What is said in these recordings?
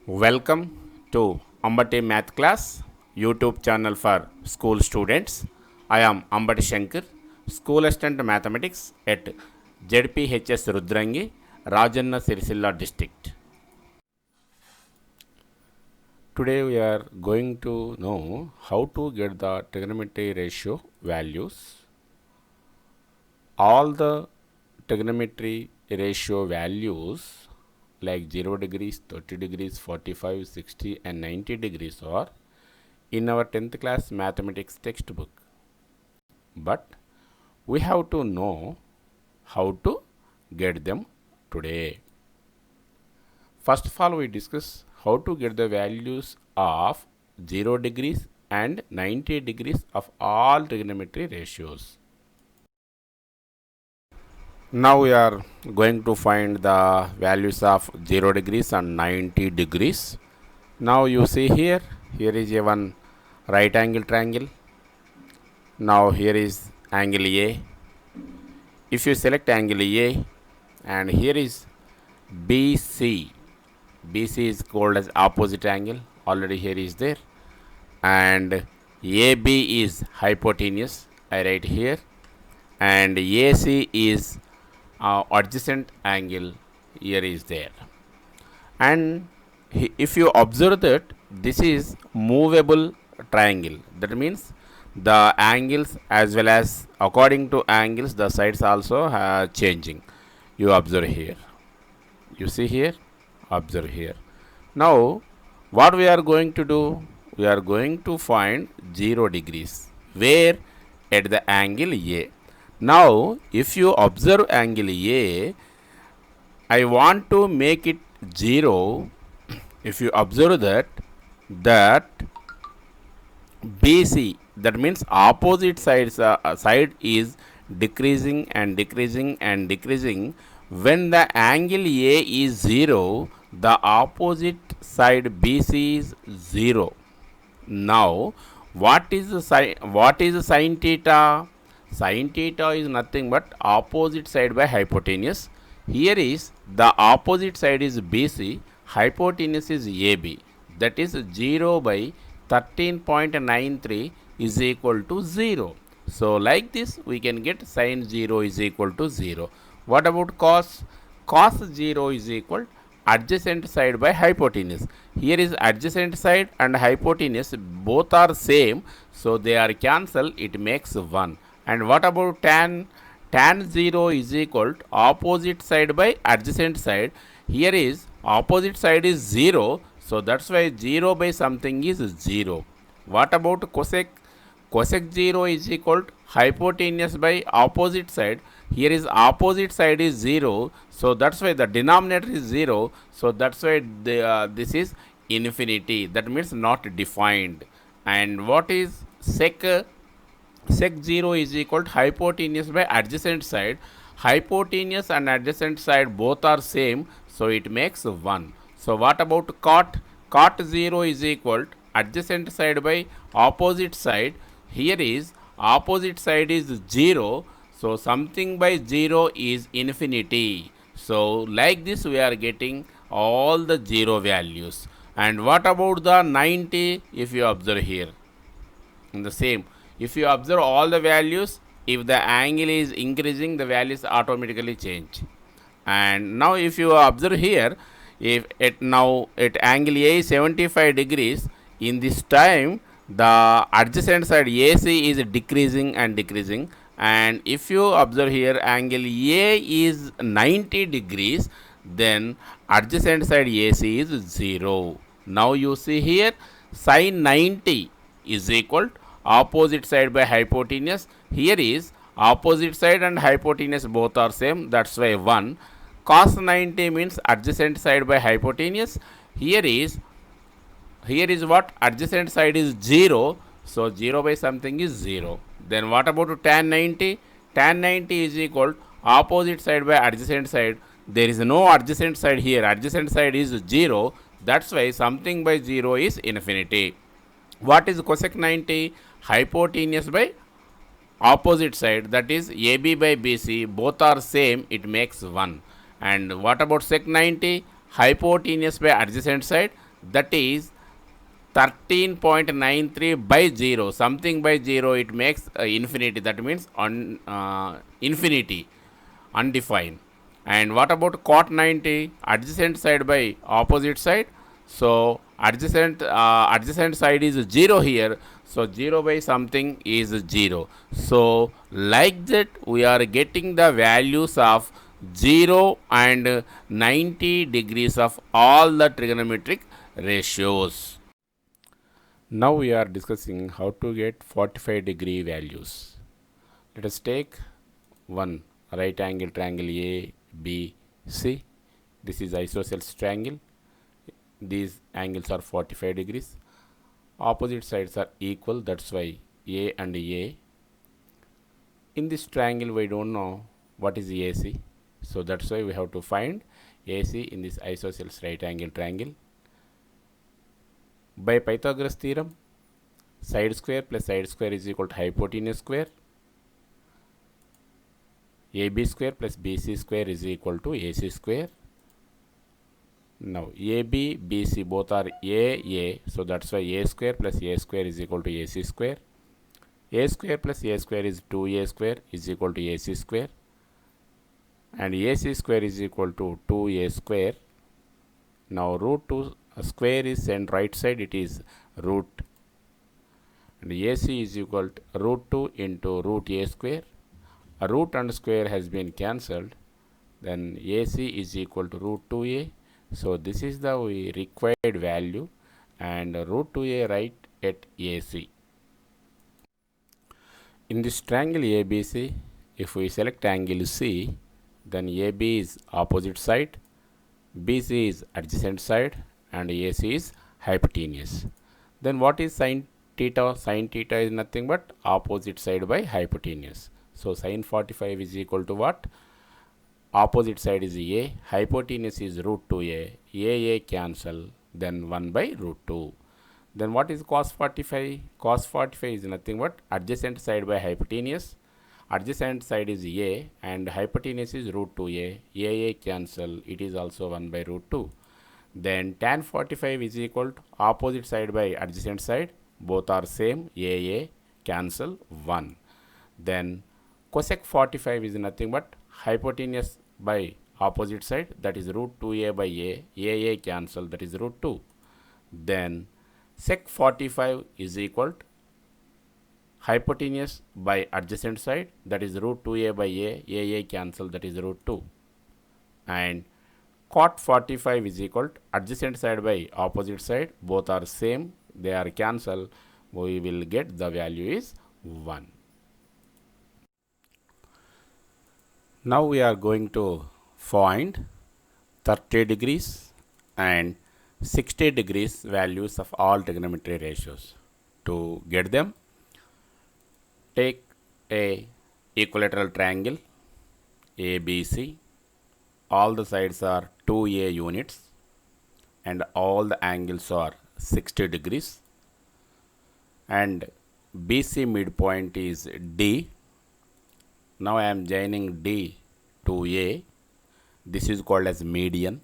Welcome to Ambati Math Class YouTube channel for school students. I am Ambati Shankar, School Assistant Mathematics at ZPHS Rudrangi, Rajanna Sirisilla District. Today we are going to know how to get the trigonometry ratio values. All the trigonometry ratio values like 0 degrees, 30 degrees, 45, 60 and 90 degrees are in our 10th class mathematics textbook. But we have to know how to get them today. First of all, we discuss how to get the values of 0 degrees and 90 degrees of all trigonometry ratios. Now we are going to find the values of 0 degrees and 90 degrees. Now you see here is a one right angle triangle. Now here is angle A. If you select angle A and here is BC. BC is called as opposite angle. Already here is there. And AB is hypotenuse. I write here. And AC is adjacent angle here is there. And if you observe that this is movable triangle, that means the angles as well as according to angles the sides also changing. You observe here, you see here, observe here. Now what we are going to do, we are going to find 0 degrees where at the angle A. Now if you observe angle A, I want to make it 0. If you observe that BC, that means opposite side is decreasing and decreasing and decreasing. When the angle A is 0, the opposite side BC is 0. Now what is the sin theta? Sin theta is nothing but opposite side by hypotenuse. Here is the opposite side is BC, hypotenuse is AB, that is 0 by 13.93 is equal to 0. So like this we can get sin 0 is equal to 0. What about cos? Cos 0 is equal adjacent side by hypotenuse. Here is adjacent side and hypotenuse, both are same, so they are cancelled, it makes 1. And what about tan? Tan 0 is equal to opposite side by adjacent side. Here is opposite side is 0, so that's why 0 by something is 0. What about cosec? Cosec 0 is equal to hypotenuse by opposite side. Here is opposite side is 0, so that's why the denominator is 0, so that's why this is infinity, that means not defined. And what is sec? Sec 0 is equal to hypotenuse by adjacent side. Hypotenuse and adjacent side both are same, so it makes 1. So what about cot? Cot 0 is equal to adjacent side by opposite side. Here is opposite side is 0, so something by 0 is infinity. So like this we are getting all the 0 values. And what about the 90? If you observe here, in the same, if you observe all the values, if the angle is increasing, the values automatically change. And now if you observe here, if at angle A is 75 degrees, in this time the adjacent side AC is decreasing and decreasing. And if you observe here angle A is 90 degrees, then adjacent side AC is 0. Now you see here sin 90 is equal to opposite side by hypotenuse. Here is opposite side and hypotenuse both are same, that's why 1. Cos 90 means adjacent side by hypotenuse. Here is what? Adjacent side is 0, so 0 by something is 0. Then what about tan 90? Tan 90 is equal to opposite side by adjacent side. There is no adjacent side here, adjacent side is 0, that's why something by 0 is infinity. What is cosec 90? Hypotenuse by opposite side, that is AB by BC, both are same, it makes 1. And what about sec 90? Hypotenuse by adjacent side, that is 13.93 by 0, something by 0 it makes infinity, that means infinity, undefined. And what about cot 90? Adjacent side by opposite side. So adjacent side is 0 here. So 0 by something is 0. So like that we are getting the values of 0 and 90 degrees of all the trigonometric ratios. Now we are discussing how to get 45-degree values. Let us take one right angle triangle A, B, C. This is isosceles triangle. These angles are 45 degrees. Opposite sides are equal, that's why A and A. In this triangle we don't know what is AC. So that's why we have to find AC in this isosceles right angle triangle. By Pythagoras theorem, side square plus side square is equal to hypotenuse square. AB square plus BC square is equal to AC square. Now AB, BC both are A, so that's why A square plus A square is equal to AC square. A square plus A square is 2A square is equal to AC square. And AC square is equal to 2A square. Now root 2 square is sent right side, it is root. And AC is equal to root 2 into root A square. A root and square has been cancelled. Then AC is equal to root 2A. So this is the required value, and root 2A right at AC. In this triangle ABC, if we select angle C, then AB is opposite side, BC is adjacent side, and AC is hypotenuse. Then what is sine theta? Sine theta is nothing but opposite side by hypotenuse. So sine 45 is equal to what? Opposite side is A, hypotenuse is root 2A, A cancel, then 1 by root 2. Then what is cos 45? Cos 45 is nothing but adjacent side by hypotenuse. Adjacent side is A and hypotenuse is root 2A, A cancel, it is also 1 by root 2. Then tan 45 is equal to opposite side by adjacent side, both are same, A cancel 1. Then cosec 45 is nothing but hypotenuse by opposite side, that is root 2A by A cancel, that is root 2. Then sec 45 is equal to hypotenuse by adjacent side, that is root 2A by A cancel, that is root 2. And cot 45 is equal to adjacent side by opposite side, both are same, they are cancel, we will get the value is 1. Now we are going to find 30 degrees and 60 degrees values of all trigonometry ratios. To get them, take a equilateral triangle ABC. All the sides are 2A units and all the angles are 60 degrees. And BC midpoint is D. Now I am joining D to A. This is called as median.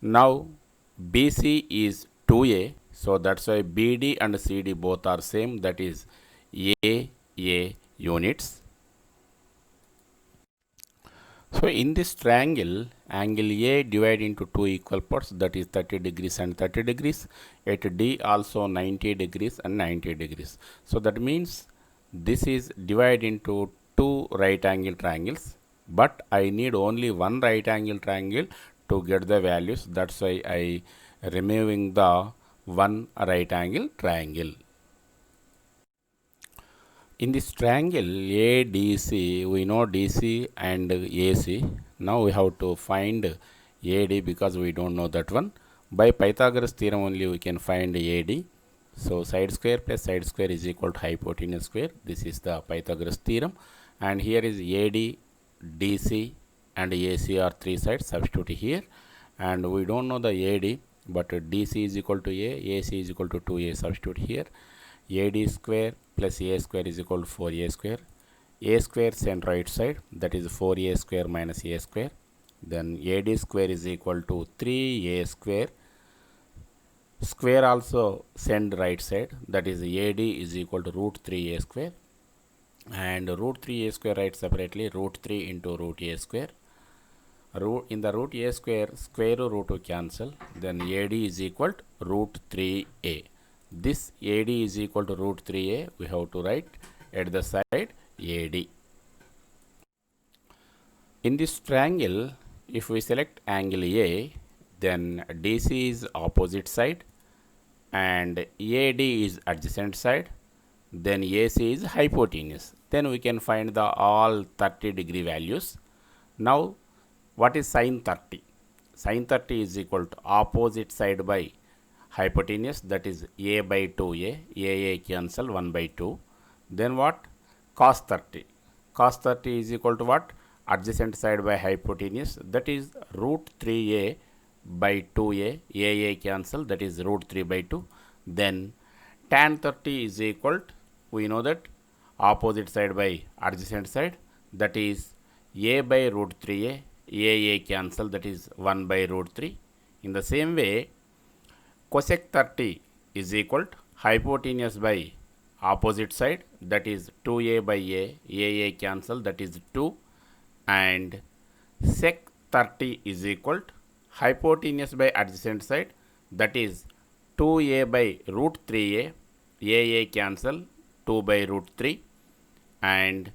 Now BC is 2A, so that's why BD and CD both are same, that is A units. So in this triangle, angle A divided into two equal parts, that is 30 degrees and 30 degrees. At D also 90 degrees and 90 degrees. So that means this is divided into two right angle triangles, but I need only one right angle triangle to get the values. That's why I removing the one right angle triangle. In this triangle ADC, we know DC and AC. Now we have to find AD because we don't know that one. By Pythagoras theorem only we can find AD. So side square plus side square is equal to hypotenuse square. This is the Pythagoras theorem. And here is AD, DC and AC are three sides. Substitute here. And we don't know the AD, but DC is equal to A, AC is equal to 2A. Substitute here. AD square plus A square is equal to 4A square. A square send right side, that is 4A square minus A square. Then AD square is equal to 3A square Square also send right side, that is AD is equal to root 3a square, and root 3a square write separately, root 3 into root a square. In the root a square, square root to cancel, then AD is equal to root 3a. This AD is equal to root 3a, we have to write at the side AD. In this triangle, if we select angle A, then DC is opposite side and AD is adjacent side, then AC is hypotenuse. Then we can find the all 30-degree values. Now, what is sine 30? Sine 30 is equal to opposite side by hypotenuse, that is A by 2A, AA cancel 1 by 2. Then what? Cos 30. Cos 30 is equal to what? Adjacent side by hypotenuse, that is root 3A by 2A, AA cancel, that is root 3 by 2. Then tan 30 is equal to, we know that opposite side by adjacent side, that is A by root 3A, AA cancel, that is 1 by root 3. In the same way, cosec 30 is equal to hypotenuse by opposite side, that is 2A by A, AA cancel, that is 2, and sec 30 is equal to hypotenuse by adjacent side, that is 2A by root 3A, AA cancel, 2 by root 3, and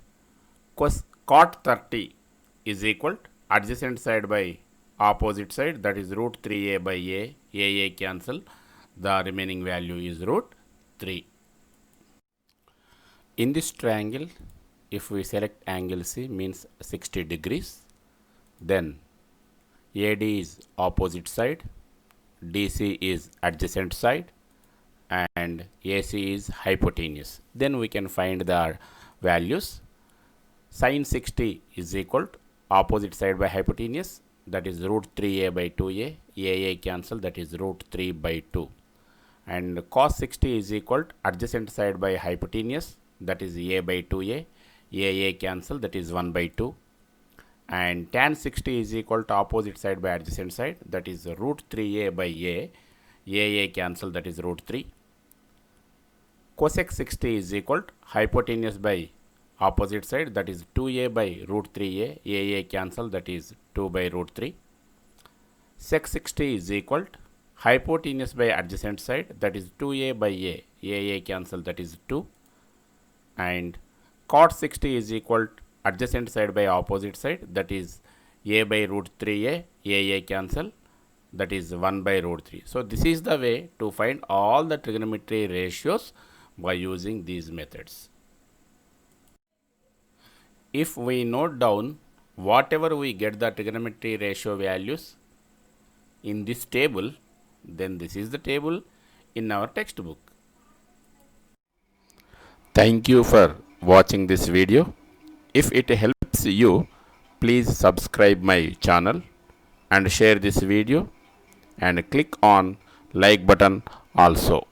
cot 30 is equal to adjacent side by opposite side, that is root 3A by A, AA cancel, the remaining value is root 3. In this triangle, if we select angle C means 60 degrees, then AD is opposite side, DC is adjacent side, and AC is hypotenuse. Then we can find the values. Sin 60 is equal to opposite side by hypotenuse, that is root 3A by 2A, AA cancel, that is root 3 by 2. And cos 60 is equal to adjacent side by hypotenuse, that is A by 2A, AA cancel, that is 1 by 2. And tan 60 is equal to opposite side by adjacent side, that is root 3A by A, AA cancel, that is root 3. Cosec 60 is equal to hypotenuse by opposite side, that is 2A by root 3A, AA cancel, that is 2 by root 3. Sec 60 is equal to hypotenuse by adjacent side, that is 2A by A, AA cancel, that is 2. And cot 60 is equal to adjacent side by opposite side, that is A by root 3A, AA cancel, that is 1 by root 3. So this is the way to find all the trigonometry ratios by using these methods. If we note down whatever we get the trigonometry ratio values in this table, then this is the table in our textbook. Thank you for watching this video. If it helps you, please subscribe my channel and share this video and click on like button also.